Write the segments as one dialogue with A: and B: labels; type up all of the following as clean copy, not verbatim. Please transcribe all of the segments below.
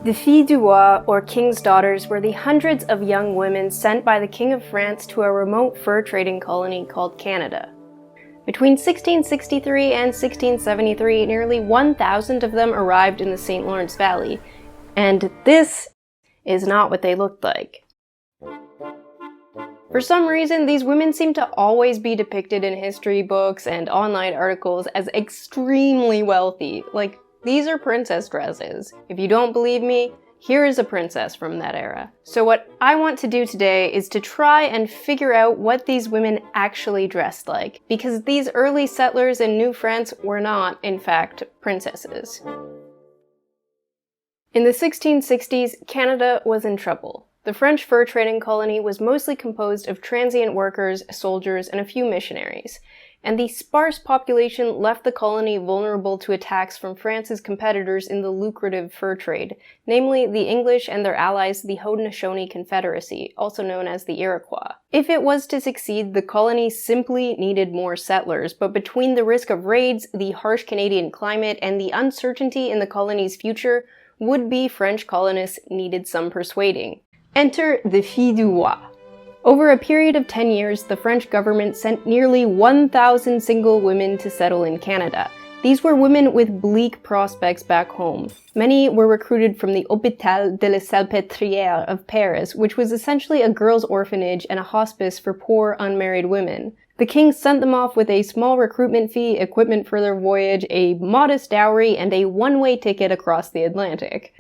A: The filles du roi, or king's daughters, were the hundreds of young women sent by the King of France to a remote fur trading colony called Canada. Between 1663 and 1673, nearly 1,000 of them arrived in the St. Lawrence Valley, and this is not what they looked like. For some reason, these women seem to always be depicted in history books and online articles as extremely wealthy. Like, these are princess dresses. If you don't believe me, here is a princess from that era. So what I want to do today is to try and figure out what these women actually dressed like, because these early settlers in New France were not, in fact, princesses. In the 1660s, Canada was in trouble. The French fur trading colony was mostly composed of transient workers, soldiers, and a few missionaries, and the sparse population left the colony vulnerable to attacks from France's competitors in the lucrative fur trade, namely the English and their allies, the Haudenosaunee Confederacy, also known as the Iroquois. If it was to succeed, the colony simply needed more settlers, but between the risk of raids, the harsh Canadian climate, and the uncertainty in the colony's future, would-be French colonists needed some persuading. Enter the filles du roi. Over a period of 10 years, the French government sent nearly 1,000 single women to settle in Canada. These were women with bleak prospects back home. Many were recruited from the Hôpital de la Salpêtrière of Paris, which was essentially a girls' orphanage and a hospice for poor, unmarried women. The king sent them off with a small recruitment fee, equipment for their voyage, a modest dowry, and a one-way ticket across the Atlantic.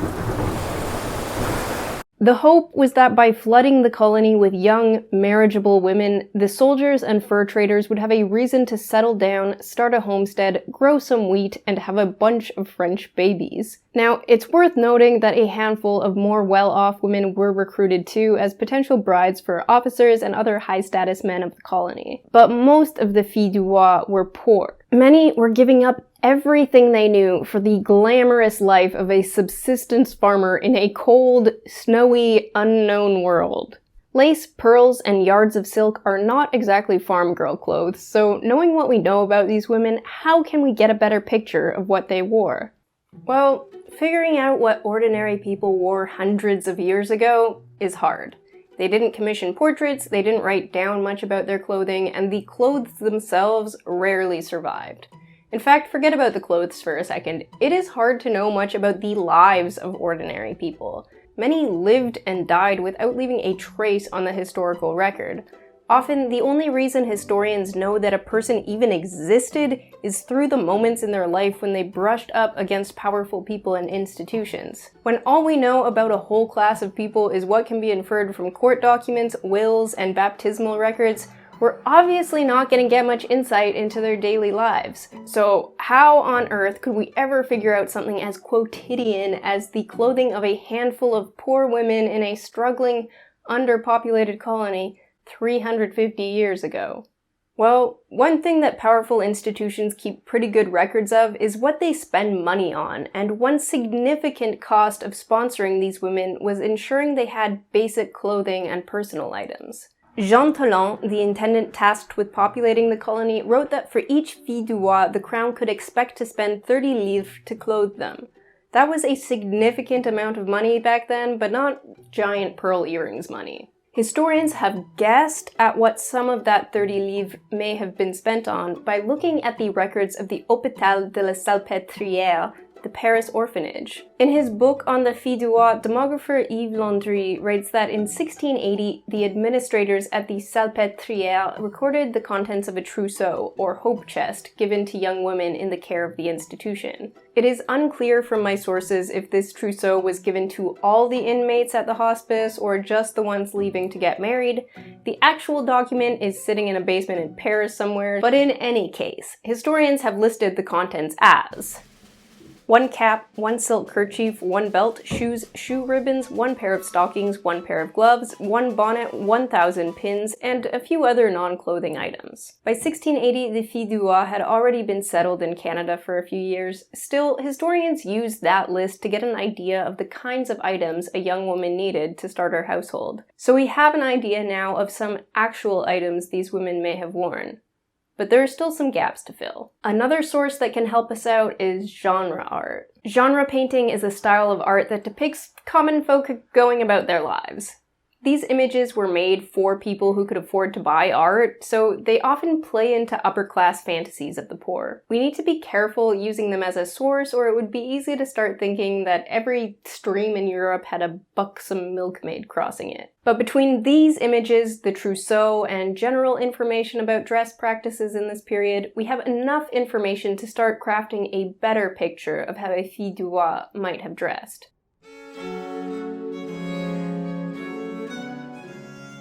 A: The hope was that by flooding the colony with young, marriageable women, the soldiers and fur traders would have a reason to settle down, start a homestead, grow some wheat, and have a bunch of French babies. Now, it's worth noting that a handful of more well-off women were recruited too as potential brides for officers and other high-status men of the colony. But most of the filles du roi were poor. Many were giving up everything they knew for the glamorous life of a subsistence farmer in a cold, snowy, unknown world. Lace, pearls, and yards of silk are not exactly farm girl clothes, so knowing what we know about these women, how can we get a better picture of what they wore? Well, figuring out what ordinary people wore hundreds of years ago is hard. They didn't commission portraits, they didn't write down much about their clothing, and the clothes themselves rarely survived. In fact, forget about the clothes for a second. It is hard to know much about the lives of ordinary people. Many lived and died without leaving a trace on the historical record. Often, the only reason historians know that a person even existed is through the moments in their life when they brushed up against powerful people and institutions. When all we know about a whole class of people is what can be inferred from court documents, wills, and baptismal records, we're obviously not going to get much insight into their daily lives. So how on earth could we ever figure out something as quotidian as the clothing of a handful of poor women in a struggling, underpopulated colony 350 years ago? Well, one thing that powerful institutions keep pretty good records of is what they spend money on, and one significant cost of sponsoring these women was ensuring they had basic clothing and personal items. Jean Talon, the intendant tasked with populating the colony, wrote that for each fille du roi, the crown could expect to spend 30 livres to clothe them. That was a significant amount of money back then, but not giant pearl earrings money. Historians have guessed at what some of that 30 livres may have been spent on by looking at the records of the Hôpital de la Salpêtrière, the Paris orphanage. In his book on the filles du roi, demographer Yves Landry writes that in 1680, the administrators at the Salpêtrière recorded the contents of a trousseau, or hope chest, given to young women in the care of the institution. It is unclear from my sources if this trousseau was given to all the inmates at the hospice or just the ones leaving to get married. The actual document is sitting in a basement in Paris somewhere, but in any case, historians have listed the contents as 1 cap, 1 silk kerchief, 1 belt, shoes, shoe ribbons, 1 pair of stockings, 1 pair of gloves, 1 bonnet, 1,000 pins, and a few other non-clothing items. By 1680, the filles du roi had already been settled in Canada for a few years. Still, historians used that list to get an idea of the kinds of items a young woman needed to start her household. So we have an idea now of some actual items these women may have worn. but there are still some gaps to fill. Another source that can help us out is genre art. Genre painting is a style of art that depicts common folk going about their lives. These images were made for people who could afford to buy art, so they often play into upper-class fantasies of the poor. We need to be careful using them as a source, or it would be easy to start thinking that every stream in Europe had a buxom milkmaid crossing it. But between these images, the trousseau, and general information about dress practices in this period, we have enough information to start crafting a better picture of how a fille du roi might have dressed.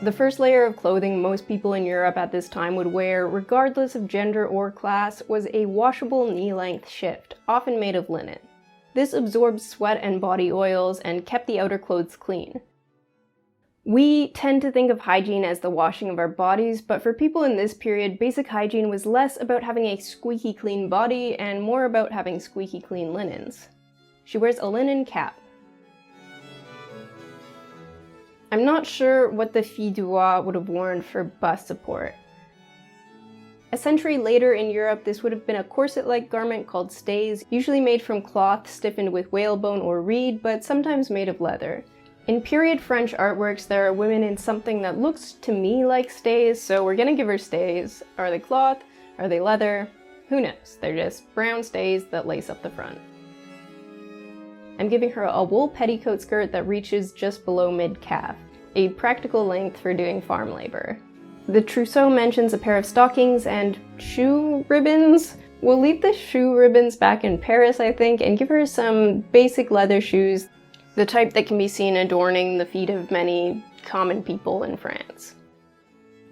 A: The first layer of clothing most people in Europe at this time would wear, regardless of gender or class, was a washable knee-length shift, often made of linen. This absorbed sweat and body oils and kept the outer clothes clean. We tend to think of hygiene as the washing of our bodies, but for people in this period, basic hygiene was less about having a squeaky clean body and more about having squeaky clean linens. She wears a linen cap. I'm not sure what the fille du roi would have worn for bust support. A century later in Europe, this would have been a corset-like garment called stays, usually made from cloth stiffened with whalebone or reed, but sometimes made of leather. In period French artworks, there are women in something that looks to me like stays, so we're gonna give her stays. Are they cloth? Are they leather? Who knows? They're just brown stays that lace up the front. I'm giving her a wool petticoat skirt that reaches just below mid-calf, a practical length for doing farm labor. The trousseau mentions a pair of stockings and shoe ribbons. We'll leave the shoe ribbons back in Paris, I think, and give her some basic leather shoes, the type that can be seen adorning the feet of many common people in France.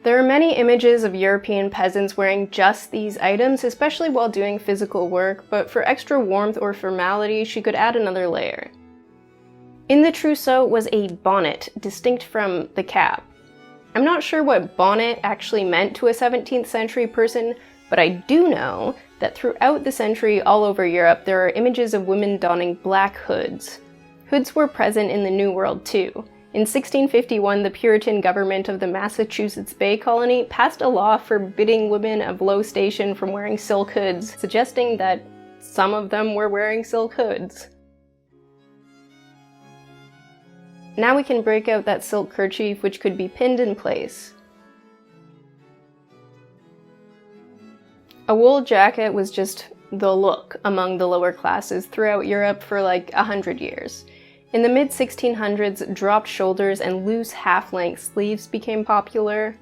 A: There are many images of European peasants wearing just these items, especially while doing physical work, but for extra warmth or formality, she could add another layer. In the trousseau was a bonnet, distinct from the cap. I'm not sure what bonnet actually meant to a 17th century person, but I do know that throughout the century all over Europe there are images of women donning black hoods. Hoods were present in the New World too. In 1651, the Puritan government of the Massachusetts Bay Colony passed a law forbidding women of low station from wearing silk hoods, suggesting that some of them were wearing silk hoods. Now we can break out that silk kerchief, which could be pinned in place. A wool jacket was just the look among the lower classes throughout Europe for like 100 years. In the mid-1600s, dropped shoulders and loose half-length sleeves became popular.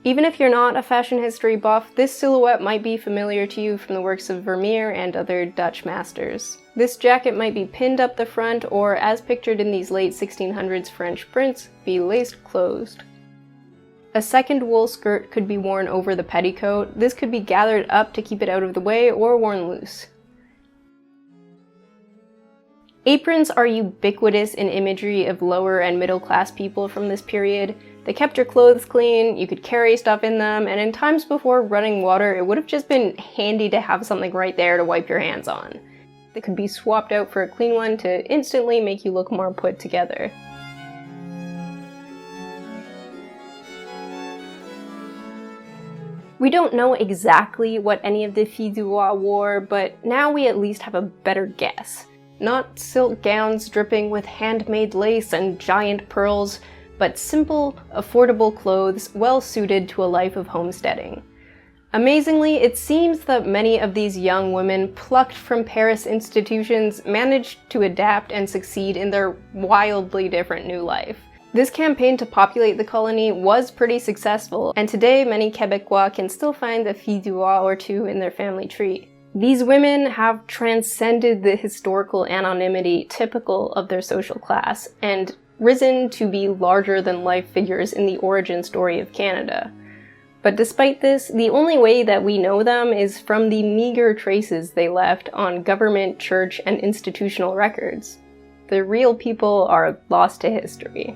A: Even if you're not a fashion history buff, this silhouette might be familiar to you from the works of Vermeer and other Dutch masters. This jacket might be pinned up the front, or as pictured in these late 1600s French prints, be laced closed. A second wool skirt could be worn over the petticoat. This could be gathered up to keep it out of the way, or worn loose. Aprons are ubiquitous in imagery of lower and middle class people from this period. They kept your clothes clean, you could carry stuff in them, and in times before running water, it would have just been handy to have something right there to wipe your hands on. They could be swapped out for a clean one to instantly make you look more put together. We don't know exactly what any of the filles du roi wore, but now we at least have a better guess. Not silk gowns dripping with handmade lace and giant pearls, but simple, affordable clothes well suited to a life of homesteading. Amazingly, it seems that many of these young women plucked from Paris institutions managed to adapt and succeed in their wildly different new life. This campaign to populate the colony was pretty successful, and today many Quebecois can still find a fille du roi or two in their family tree. These women have transcended the historical anonymity typical of their social class and risen to be larger-than-life figures in the origin story of Canada. But despite this, the only way that we know them is from the meager traces they left on government, church, and institutional records. The real people are lost to history.